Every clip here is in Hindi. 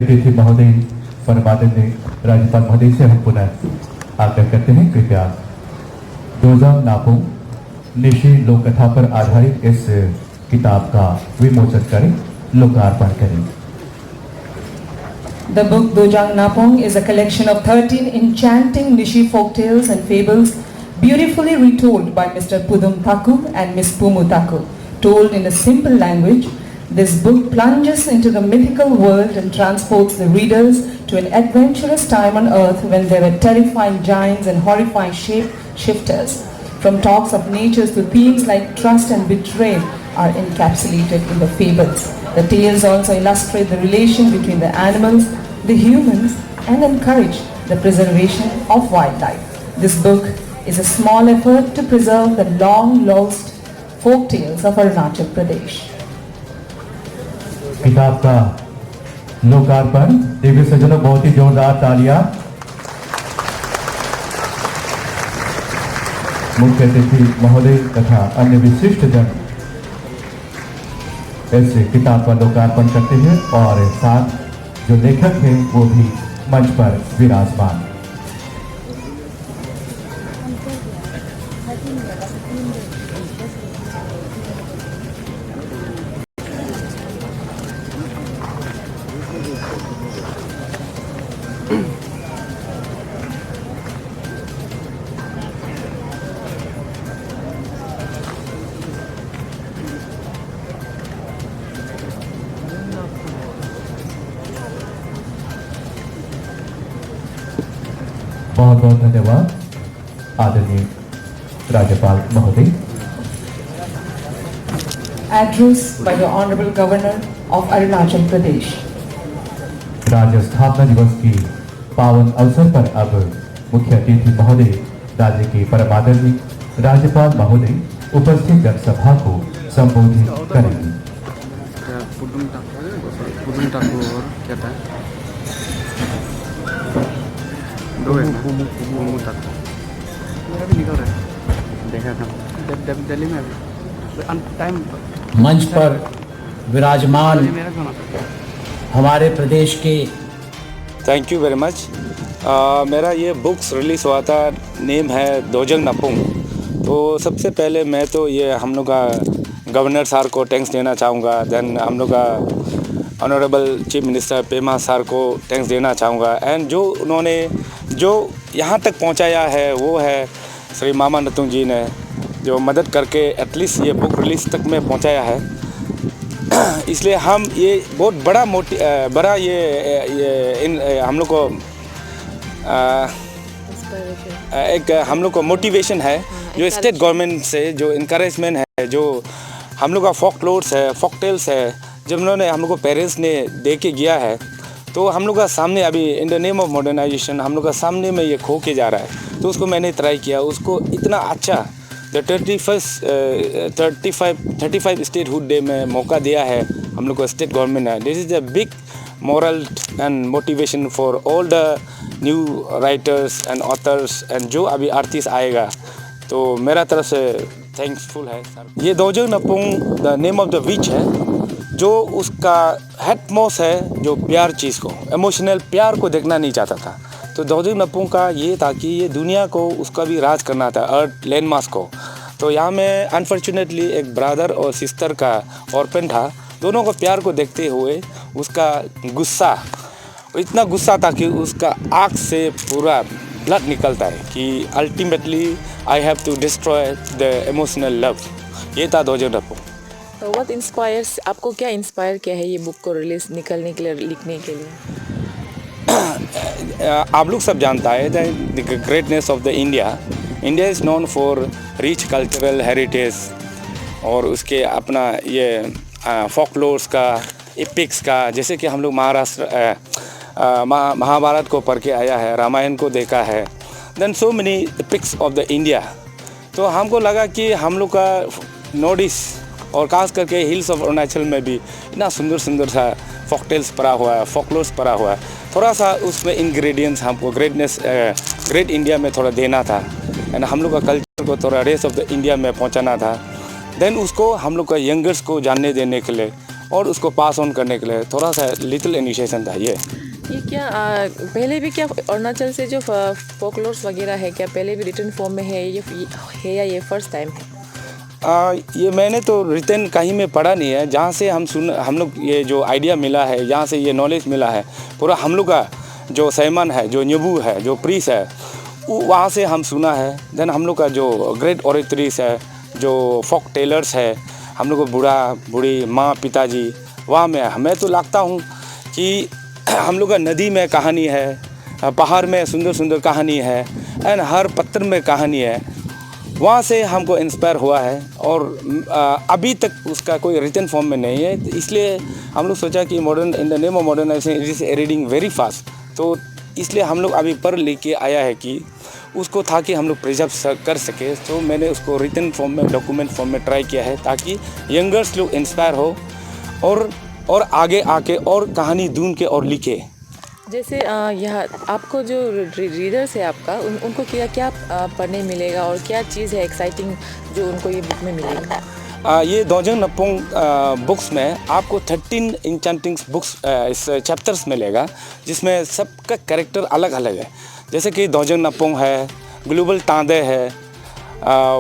अतिथि महोदय परमादरणीय राज्यपाल महोदय से हम पुनः आग्रह करते हैं, कृपया दोजांग नापुंग निशी लोक कथा पर आधारित इस किताब का विमोचन करें, लोकार्पण करें। The book Dojang Napong is a collection of 13 enchanting Nishi folk tales and fables beautifully retold by Mr. Pudum Thaku and Miss Pumu Thaku. Told in a simple language, this book plunges into the mythical world and transports the readers to an adventurous time on earth when there were terrifying giants and horrifying shape-shifters. From talks of nature to themes like trust and betrayal are encapsulated in the fables. The tales also illustrate the relation between the animals, the humans, and encourage the preservation of wildlife. This book is a small effort to preserve the long-lost folk tales of Arunachal Pradesh. किताब का लोकार्पण देवी सज्जनों, बहुत ही जोरदार तालियां। मुख्य अतिथि महोदय तथा अन्य विशिष्ट जन इस किताब का लोकार्पण करते हैं और साथ जो लेखक हैं वो भी मंच पर विराजमान। बहुत बहुत धन्यवाद आदरणीय राज्यपाल महोदय। Address by the Honorable Governor of Arunachal Pradesh. राज्य स्थापना दिवस की पावन अवसर पर अब मुख्य अतिथि महोदय राज्य के परमादरणीय राज्यपाल महोदय उपस्थित जनसभा को संबोधित करेंगे। पुदुम टाकू और क्या था? दो है ना? पुदुम टाकू। मेरा भी निकल रहा है। देखा था दिल्ली में अभी टाइम मंच पर विराजमान हमारे प्रदेश के। Thank you very much. मेरा ये बुक्स रिलीज़ हुआ था, नेम है दोजंग नापुंग। तो सबसे पहले मैं तो ये हम लोग का गवर्नर सर को थैंक्स देना चाहूँगा। देन हम लोग का honourable chief minister Pema sir को थैंक्स देना चाहूँगा। एंड जो उन्होंने जो यहाँ तक पहुँचाया है वो है श्री मामा नतुंग जी ने, जो मदद करके एटलीस्ट ये बुक रिलीज़ तक में पहुँचाया है। इसलिए हम ये बहुत बड़ा ये हम लोग को एक हम लोग को मोटिवेशन है, जो स्टेट गवर्नमेंट से जो इनकरेजमेंट है, जो हम लोग का फोकलोर्स है, फोक टेल्स है, जब उन्होंने हम लोग को पेरेंट्स ने दे के गया है, तो हम लोग का सामने अभी in the name of modernisation हम लोग का सामने में ये खो के जा रहा है। तो उसको मैंने ट्राई किया, उसको इतना अच्छा द 35 स्टेटहुड डे में मौका दिया है हम लोग को स्टेट गवर्नमेंट है। This is a big moral and motivation for all the new writers and authors and जो अभी आर्टिस्ट आएगा। तो मेरा तरफ से थैंक्सफुल है सर। ये दोजंग नापुंग the name of the witch है, जो उसका हेडमोस्ट है, जो प्यार चीज़ को, इमोशनल प्यार को देखना नहीं चाहता था। तो दोजंग नापुंग का ये था कि ये दुनिया को उसका भी राज करना था, अर्थ लैंडमास को। तो यहाँ में अनफॉर्चुनेटली एक ब्रदर और सिस्टर का ऑर्फन था, दोनों को प्यार को देखते हुए उसका गुस्सा इतना गुस्सा था कि उसका आँख से पूरा ब्लड निकलता है कि ultimately I have to destroy the emotional love. ये था दोजंग नापुंग। तो व्हाट इंस्पायर्स, आपको क्या इंस्पायर किया है ये बुक को रिलीज निकलने के लिए, लिखने के लिए? आप लोग सब जानता है the greatness of the India is known for rich cultural heritage और उसके अपना ये फोकलोर्स का, एपिक्स का, जैसे कि हम लोग महाभारत को पढ़ के आया है, रामायण को देखा है, then so many epics of the India. तो हमको लगा कि हम लोग का नॉर्थ ईस्ट और खास करके हिल्स ऑफ अरुणाचल में भी इतना सुंदर सुंदर सा फोकटेल्स पड़ा हुआ है, फोकलोर्स पड़ा हुआ है। थोड़ा सा उसमें इंग्रेडिएंट्स हमको ग्रेट इंडिया में थोड़ा देना था एंड हम लोग का कल्चर को थोड़ा रेस्ट ऑफ द इंडिया में पहुंचाना था। देन उसको हम लोग का यंगर्स को जानने देने के लिए और उसको पास ऑन करने के लिए थोड़ा सा लिटिल इनिशिएशन था ये क्या पहले भी क्या अरुणाचल से जो फोकलोर्स वगैरह है क्या पहले भी रिटन फॉर्म में है ये या ये फर्स्ट टाइम है? ये मैंने तो रिटन कहीं में पढ़ा नहीं है। जहाँ से हम लोग ये जो आइडिया मिला है, जहाँ से ये नॉलेज मिला है, पूरा हम लोग का जो सैमन है, जो न्यूबू है, जो प्रीस है, वहाँ से हम सुना है। देन हम लोग का जो ग्रेट ओरेटरीज है, जो फोक टेलर्स है, हम लोग को बूढ़ा बूढ़ी माँ पिताजी वहाँ में हमें तो लगता हूँ कि हम लोग का नदी में कहानी है, पहाड़ में सुंदर सुंदर कहानी है, एंड हर पत्थर में कहानी है। वहाँ से हमको इंस्पायर हुआ है और अभी तक उसका कोई रिटन फॉर्म में नहीं है, इसलिए हम लोग सोचा कि modern in the name of modernisation it is reading very fast, तो इसलिए हम लोग अभी पढ़ लिख के आया है कि उसको था कि हम लोग प्रिजर्व कर सके। तो मैंने उसको रिटन फॉर्म में, डॉक्यूमेंट फॉर्म में ट्राई किया है ताकि यंगर्स लोग इंस्पायर हो और आगे आके और कहानी ढूंढ के और लिखे। जैसे यहाँ आपको जो रीडर्स है आपका उनको क्या पढ़ने मिलेगा और क्या चीज़ है एक्साइटिंग जो उनको ये बुक में मिलेगा? ये दोजंग नपोंग बुक्स में आपको 13 इंचेंटिंग्स बुक्स इस चैप्टर्स मिलेगा, जिसमें सबका कैरेक्टर अलग अलग है। जैसे कि दोजंग नपोंग है, ग्लोबल तांदे है,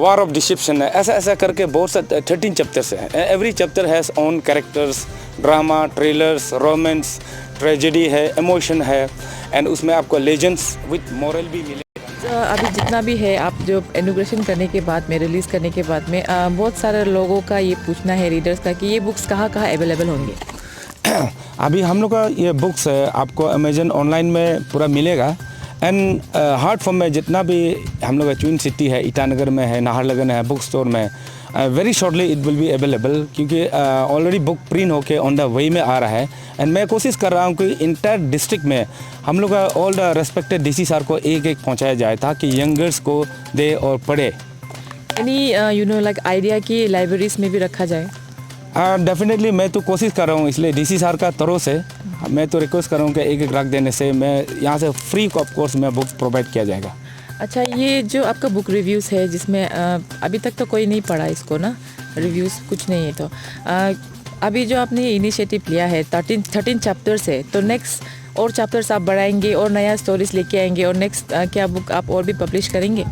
वार ऑफ डिसेप्शन है, ऐसा करके बहुत सा 13 चैप्टर्स हैं। Every chapter has own characters, drama, trailers, romance, tragedy है, इमोशन है, एंड उसमें आपको लेजेंड्स विद मॉरल भी मिले। अभी जितना भी है आप जो इनॉग्रेशन करने के बाद में, रिलीज़ करने के बाद में बहुत सारे लोगों का ये पूछना है रीडर्स का कि ये बुक्स कहाँ अवेलेबल होंगे? अभी हम लोग का ये बुक्स है आपको अमेजन ऑनलाइन में पूरा मिलेगा, एंड हार्ड फॉर्म में जितना भी हम लोग का ट्विन सिटी है, ईटानगर में है, नाहरलगुन है, बुक स्टोर में very shortly it will be available, क्योंकि ऑलरेडी बुक प्रिंट होके ऑन द वे में आ रहा है। एंड मैं कोशिश कर रहा हूँ कि इंटायर डिस्ट्रिक्ट में हम लोग का all the respected DC sir को एक पहुँचाया जाए ताकि यंगर्स को दे और पढ़े। एनी लाइक आइडिया की लाइब्रेरीज में भी रखा जाए? डेफिनेटली मैं तो कोशिश कर रहा हूँ, इसलिए डीसी सर का तरफ से मैं तो रिक्वेस्ट कर रहा हूँ कि एक रख देने से मैं यहाँ से फ्री ऑफ कोर्स में बुक प्रोवाइड किया जाएगा। अच्छा, ये जो आपका बुक रिव्यूज़ है जिसमें अभी तक तो कोई नहीं पढ़ा इसको ना, रिव्यूज़ कुछ नहीं है, तो अभी जो आपने इनिशिएटिव लिया है 13 चैप्टर्स है, तो नेक्स्ट और चैप्टर्स आप बढ़ाएंगे और नया स्टोरीज लेके आएंगे और नेक्स्ट क्या बुक आप और भी पब्लिश करेंगे?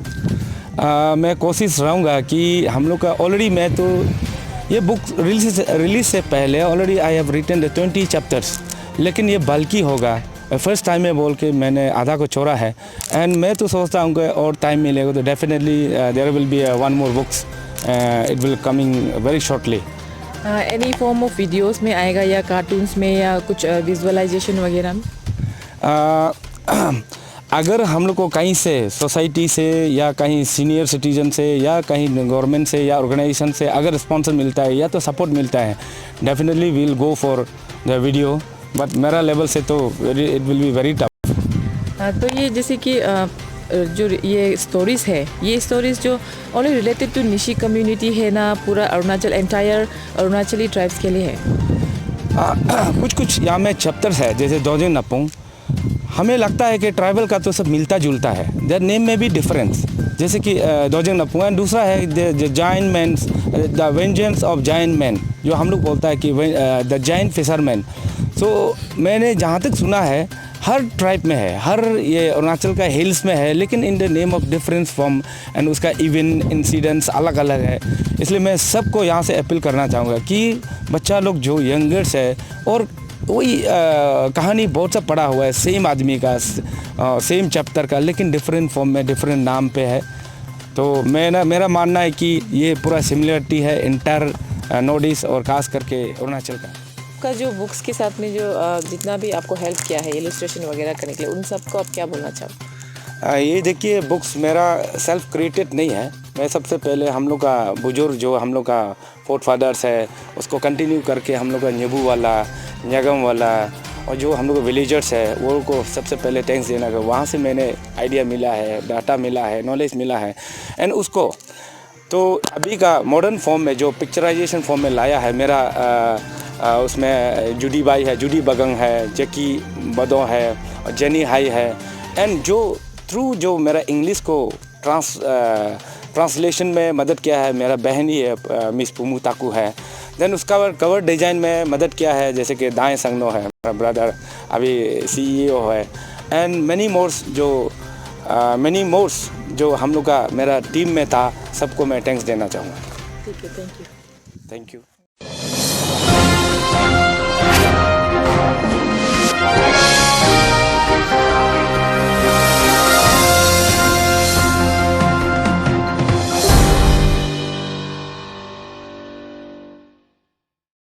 मैं कोशिश रहूँगा कि हम लोग का ऑलरेडी मैं तो ये बुक रिलीज से पहले already I have written 20 chapters, लेकिन ये बल्कि होगा। फर्स्ट टाइम में बोल के मैंने आधा को छोड़ा है, एंड मैं तो सोचता हूँ कि और टाइम मिलेगा तो definitely there will be one more books, it will coming very shortly. Any form of videos में आएगा या कार्टून्स में या कुछ विजुअलाइजेशन वगैरह में? अगर हम लोग को कहीं से सोसाइटी से या कहीं सीनियर सिटीजन से या कहीं गवर्नमेंट से या ऑर्गेनाइजेशन से अगर स्पॉन्सर मिलता है या तो सपोर्ट मिलता है, definitely we will go for the video, but मेरा लेवल से तो it will be very tough. तो ये जैसे कि जो ये स्टोरीज़ है, ये स्टोरीज़ जो only related to Nyishi community है ना, पूरा अरुणाचल एंटायर अरुणाचली ट्राइब्स के लिए है? कुछ यहाँ में चैप्टर्स है, जैसे दोजंग नपोंग, हमें लगता है कि ट्राइबल का तो सब मिलता जुलता है, देयर नेम में भी डिफरेंस, जैसे कि दोजंग नपोंग, एंड दूसरा है the giant man, the vengeance of giant man, जो हम लोग बोलता है कि द जायंट फिशरमैन। तो मैंने जहाँ तक सुना है हर ट्राइब में है, हर ये अरुणाचल का हिल्स में है, लेकिन इन the name of difference form, and उसका इवेंट इंसिडेंट्स अलग अलग है। इसलिए मैं सबको यहाँ से अपील करना चाहूँगा कि बच्चा लोग जो यंगर्स है और वही कहानी बहुत सा पढ़ा हुआ है सेम आदमी का, सेम चैप्टर का, लेकिन डिफरेंट फॉर्म में डिफरेंट नाम पे है। तो मेरा मानना है कि ये पूरा सिमिलरिटी है इंटर नॉर्थ ईस्ट और खास करके अरुणाचल का जो बुक्स के साथ में जो जितना भी आपको हेल्प किया है इलस्ट्रेशन वगैरह करने के लिए, उन सबको आप क्या बोलना चाहो? ये देखिए, बुक्स मेरा सेल्फ क्रिएटेड नहीं है। मैं सबसे पहले हम लोग का बुजुर्ग जो हम लोग का फोर्थ फादर्स है उसको कंटिन्यू करके हम लोग का न्यूबू वाला, न्यागम वाला और जो हम लोग विलेजर्स है वो को सबसे पहले थैंक्स देना है। वहाँ से मैंने आइडिया मिला है, डाटा मिला है, नॉलेज मिला है, एंड उसको तो अभी का मॉडर्न फॉर्म में जो पिक्चराइजेशन फॉर्म में लाया है मेरा, उसमें जूडी बाई है, जूडी बगंग है, जैकी बदो है और जेनी हाई है, एंड जो थ्रू जो मेरा इंग्लिश को ट्रांसलेशन में मदद किया है मेरा बहन ही है, मिस पुमू ताकू है। देन उसका कवर डिज़ाइन में मदद किया है, जैसे कि दाएं संगनो है मेरा ब्रदर, अभी CEO है, एंड मैनी मोर्स जो हम लोग का मेरा टीम में था, सबको मैं थैंक्स देना चाहूँगा। ठीक है, थैंक यू। Thank you.